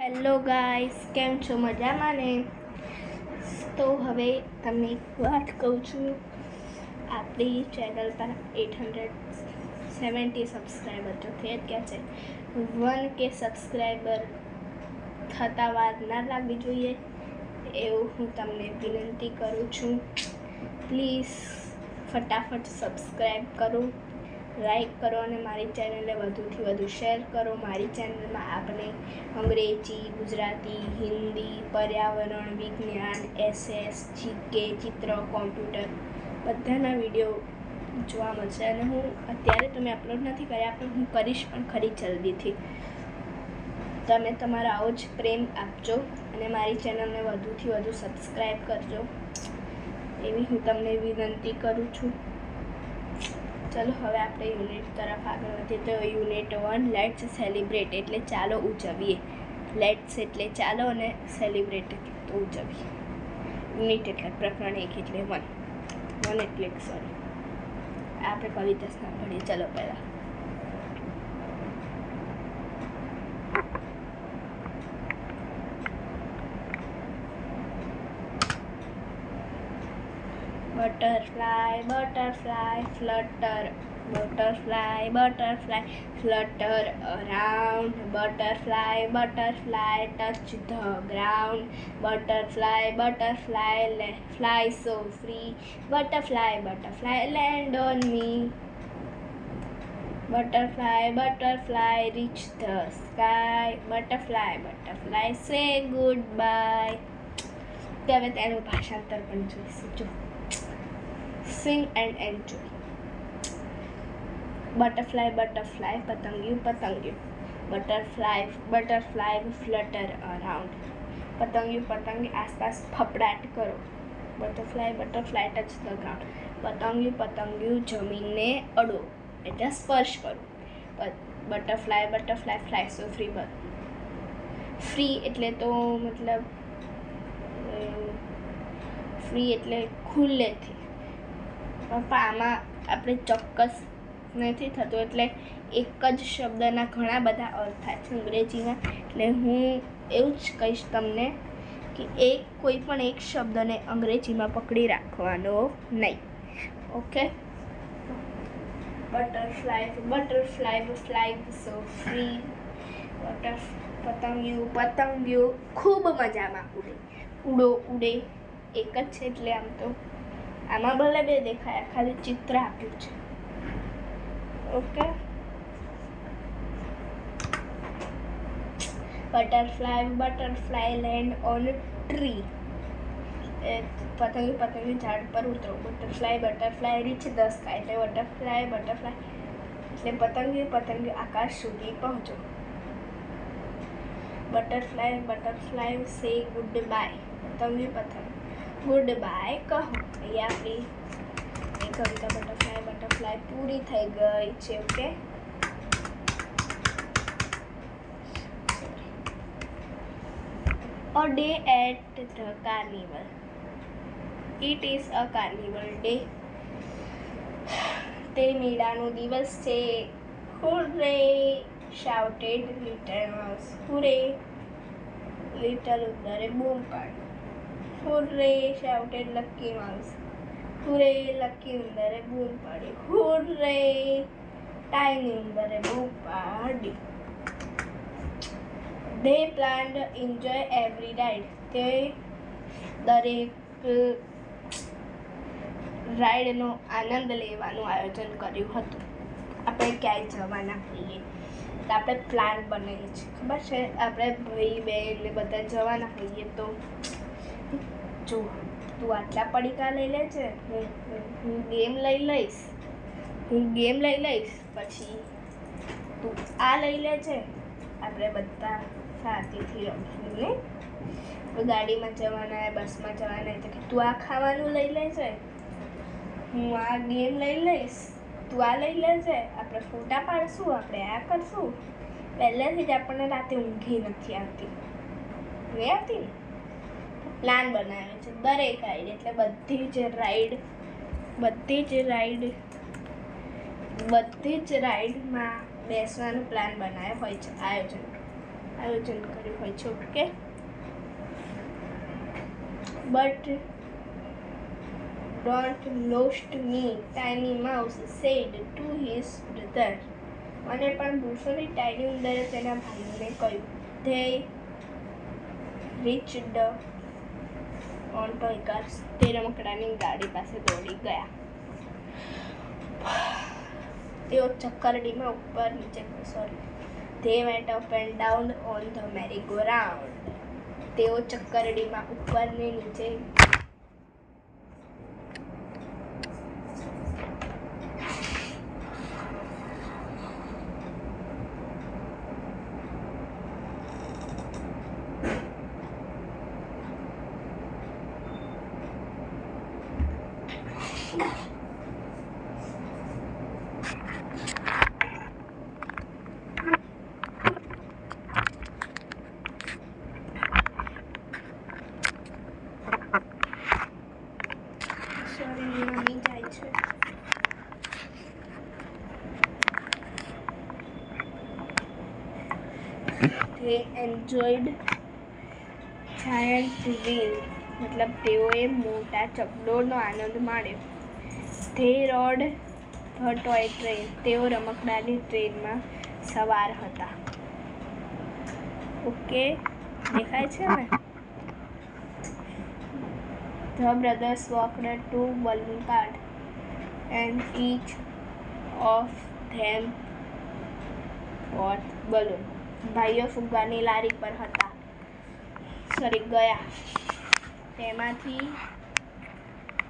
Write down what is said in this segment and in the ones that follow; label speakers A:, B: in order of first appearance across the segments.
A: Hello guys, કેમ છો? મજામાં ને? તો હવે તમને એક વાત કહું છું, આપણી ચેનલ પર 870 સબસ્ક્રાઈબર તો થઈ જ ગયા છે. 1K સબસ્ક્રાઈબર થતાં વાર ના લાગવી જોઈએ એવું હું તમને વિનંતી કરું છું. પ્લીઝ ફટાફટ સબસ્ક્રાઈબ કરો, લાઈક કરો અને મારી ચેનલને વધુથી વધુ શેર કરો. મારી ચેનલમાં આપણે અંગ્રેજી, ગુજરાતી, હિન્દી, પર્યાવરણ, વિજ્ઞાન, SS, જીકે, ચિત્ર, કોમ્પ્યુટર બધાના વિડીયો જોવા મળશે. અને હું અત્યારે તો મેં અપલોડ નથી કર્યા, પણ હું કરીશ પણ ખરી જલ્દીથી. તમે તમારો આવો જ પ્રેમ આપજો અને મારી ચેનલને વધુથી વધુ સબસ્ક્રાઈબ કરજો એવી હું તમને વિનંતી કરું છું. ચલો હવે આપણે યુનિટ તરફ આગળ વધીએ. તો યુનિટ 1 લેટ્સ સેલિબ્રેટ એટલે ચાલો ઉજવીએ. લેટ્સ એટલે ચાલો અને સેલિબ્રેટ એટલે તો ઉજવીએ. યુનિટ એટલે પ્રકરણ 1 એટલે 1 એટલે સોરી આપણે કવિતા સાંભળીએ. ચલો પહેલાં butterfly, butterfly, flutter, butterfly, butterfly, flutter around, butterfly, butterfly, touch the ground, butterfly, butterfly, fly so free, butterfly, butterfly, land on me, butterfly, butterfly, reach the sky, butterfly, butterfly, say goodbye. હવે તેનું ભાષાંતર પણ જોઈશું. જો Sing and enjoy. Butterfly, butterfly, પતંગિયું પતંગિયું. Butterfly, butterfly, flutter around. પતંગિયું પતંગિયું આસપાસ ફફડાટ કરો. Butterfly, butterfly, touch the ground. પતંગિયું પતંગિયું જમીનને અડો એટલે સ્પર્શ કરો. Butterfly, butterfly, fly so free. Free એટલે તો મતલબ ફ્રી એટલે ખુલ્લેથી, પણ આમાં આપણે ચોક્કસ નથી થતું, એટલે એક જ શબ્દના ઘણા બધા અર્થ થાય છે અંગ્રેજીમાં. એટલે હું એવું જ કહીશ તમને કે કોઈ પણ એક શબ્દને અંગ્રેજીમાં પકડી રાખવાનો નહીં. ઓકે. બટરફ્લાય, બટરફ્લાય ફ્લાય સો ફ્રી. પતંગિયું પતંગિયું ખૂબ મજામાં ઉડે. ઉડે એક જ છે, એટલે આમ તો આમાં ભલે બે દેખાયા, ખાલી ચિત્ર આપ્યું છે. Okay. Butterfly, butterfly land on tree. પતંગિયું પતંગિયું ઝાડ પર ઉતરો. Butterfly, butterfly reach the sky એટલે બટરફ્લાય, બટરફ્લાય એટલે પતંગિયું પતંગિયું આકાશ સુધી પહોંચો. Butterfly, butterfly say goodbye. પતંગિયું પતંગ ગુડ બાય કહો. અહીંયા આપણી કવિતા બટરફ્લાય બટરફ્લાય પૂરી થઈ ગઈ છે. Okay. A day at the carnival. It is a carnival day. તે મેળાનો દિવસ છે. Hooray! shouted little mouse. Hooray! little ઉંદરે બૂમ પાડી. Hooray! shouted lucky mouse. Hooray! lucky ઉંદરે બૂમ પાડી. Hooray! tiny ઉંદરે બૂમ પાડી. They planned enjoy every ride. તે દરેક રાઈડનો આનંદ લેવાનું આયોજન કર્યું હતું. આપણે ક્યાંય જવાના હોઈએ તો આપણે પ્લાન બનાવીએ છીએ, ખબર છે? આપણે ભાઈ બહેન ને બધા જવાના હોઈએ તો જો તું આટલા પડીકા લઈ લેજે, હું ગેમ લઈ લઈશ, પછી તું આ લઈ લેજે, આપણે બધા શાંતિથી રમીશું ને. ગાડીમાં જવાના, બસમાં જવાના તો તું આ ખાવાનું લઈ લેજે, હું આ ગેમ લઈ લઈશ, તું આ લઈ લેજે, આપણે ફોટા પાડશું, આપણે આ કરશું. પહેલેથી જ આપણને રાતે ઊંઘી નથી આવતી ને. પ્લાન બનાવ્યો છે દરેક રાઈડ, એટલે બધી જ રાઈડમાં બેસવાનો પ્લાન બનાવ્યો હોય છે, આયોજન કર્યું હોય છે. Okay, but don't lost me, tiny mouse said to his brother. મને પણ ભૂલશો નહીં, ટાઇની ઉંદરે તેના ભાઈઓને કહ્યું. They reached on toy cars. તે રમકડાની ગાડી પાસે દોડી ગયા. તેઓ ચક્કરડીમાં ઉપર નીચે They went up and down on the merry-go-round. તેઓ ચક્કરડીમાં ઉપર ને નીચે They enjoyed giant wheel. મતલબ તેઓએ મોટા ચકડોળનો આનંદ માણ્યો. They rode the toy train. તેઓ રમકડાની ટ્રેનમાં સવાર હતા. ઓકે, દેખાય છે ને? The brothers walked to balloon cart and each of them bought balloon. ભાઈઓ ફુગ્ગાની લારી પર ગયા. તેમાંથી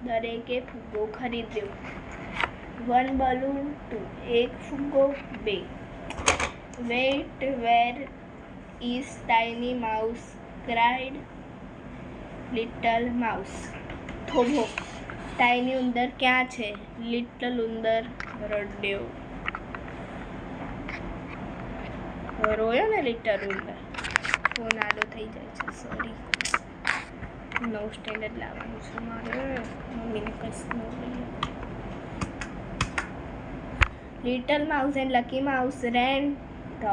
A: દરેકે ફુગ્ગો ખરીદ્યો. 1 balloon, 2. એક ફુગ્ગો, 2. Wait, where is Tiny Mouse? cried Little Mouse. થોભો, ટાઇની ઉંદર ક્યાં છે? લિટલ ઉંદર રડ્યો. રોયો ને લિટલ ઉંદર. ફોન આડો થઈ જાય છે, સોરી. નવું સ્ટેન્ડર્ડ લાવવાનું છે મારે. મમ્મીને કહીશ ન લઈએ. Little Mouse and Lucky Mouse ran to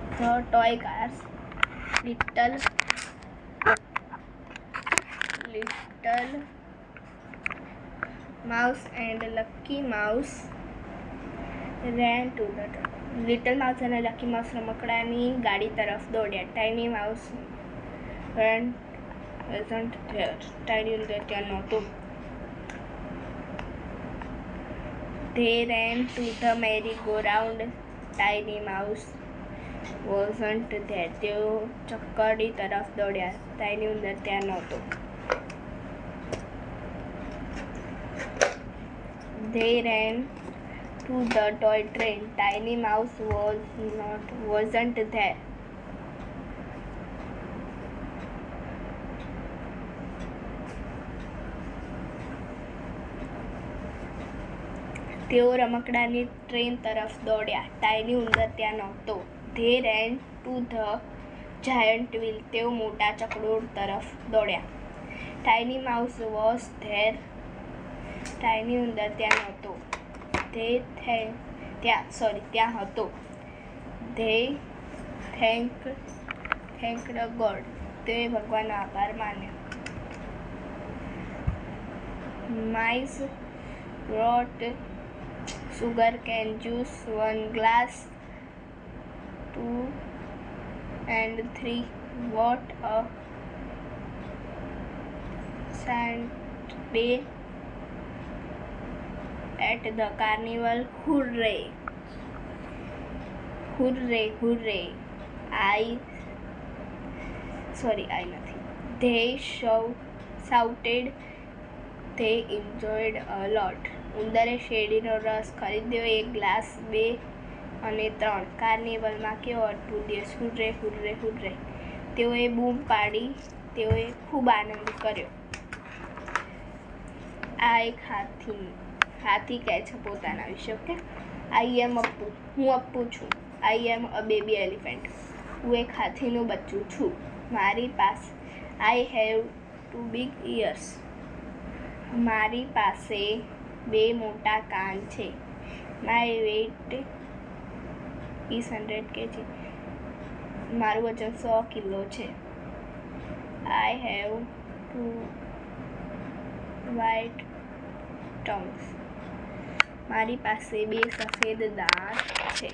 A: the toy cars. Little Mouse and Lucky Mouse ran to the Little Mouse અને Lucky Mouse રમકડાની ગાડી તરફ દોડ્યા. Tiny Mouse wasn't there. Tiny ઉંદર ત્યાં નહોતું. They ran to the merry-go-round. Tiny Mouse wasn't there. તેઓ ચક્કરડી તરફ દોડ્યા. ટાઇની ઉંદર ત્યાં નહોતું. They ran to the toy train. Tiny Mouse wasn't there. તેઓ રમકડાની ટ્રેન તરફ દોડ્યા. ટાઇની ઉંદર ત્યાં નહોતો. They ran to the giant wheel. તેઓ મોટા ચકડોળ તરફ દોડ્યા. Tiny Mouse was there. Tiny ઉંદર ત્યાં નહોતો. ત્યાં હતો. They thanked God. તેઓએ ભગવાનનો આભાર માન્યો. Mice brought sugar cane juice, 1 glass, 2 and 3. What a Sunday at the carnival. Hooray! Hooray! Hooray! They shouted. They enjoyed a lot. ઉંદરે શેરડીનો રસ ખરીદ્યો. 1 ગ્લાસ, 2 અને 3. કાર્નિવલમાં કેવો અદ્ભુત દિવસ. હુર્રે હુર્રે હુર્રે. તેઓએ બૂમ પાડી. તેઓએ ખૂબ આનંદ કર્યો. આ એક હાથી કહે છે પોતાના વિશે. ઓકે, આઈ એમ અપ્પુ. હું અપ્પુ છું. આઈ એમ અ બેબી એલિફન્ટ. હું એક હાથીનું બચ્ચું છું. મારી પાસે આઈ હેવ 2 big ears. મારી પાસે 2 મોટા કાન છે. My weight is 100 kg. મારું વજન 100 કિલો છે. I have 2 white tongues. મારી પાસે 2 સફેદ દાંત છે.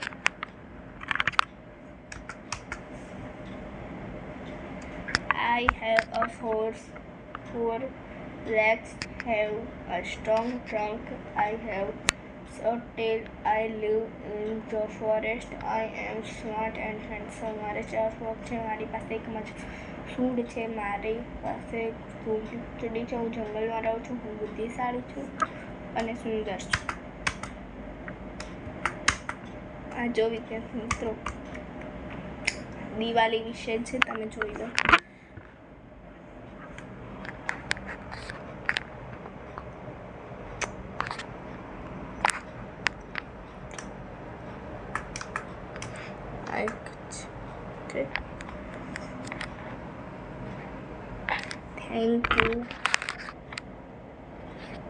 A: I have a four legs, have a strong trunk, I have short tail, I live in the forest, I am smart and handsome. મારે 4 પગ છે, મારી પાસે એક સૂંઢ છે, મારી પાસે ચૂડી છે, હું જંગલમાં રહું છું, હું બુદ્ધિશાળી છું અને સુંદર છું. આ જો વિદ્યાર્થી મિત્રો દિવાળી વિશે છે, તમે જોઈ લો. Okay. Thank you.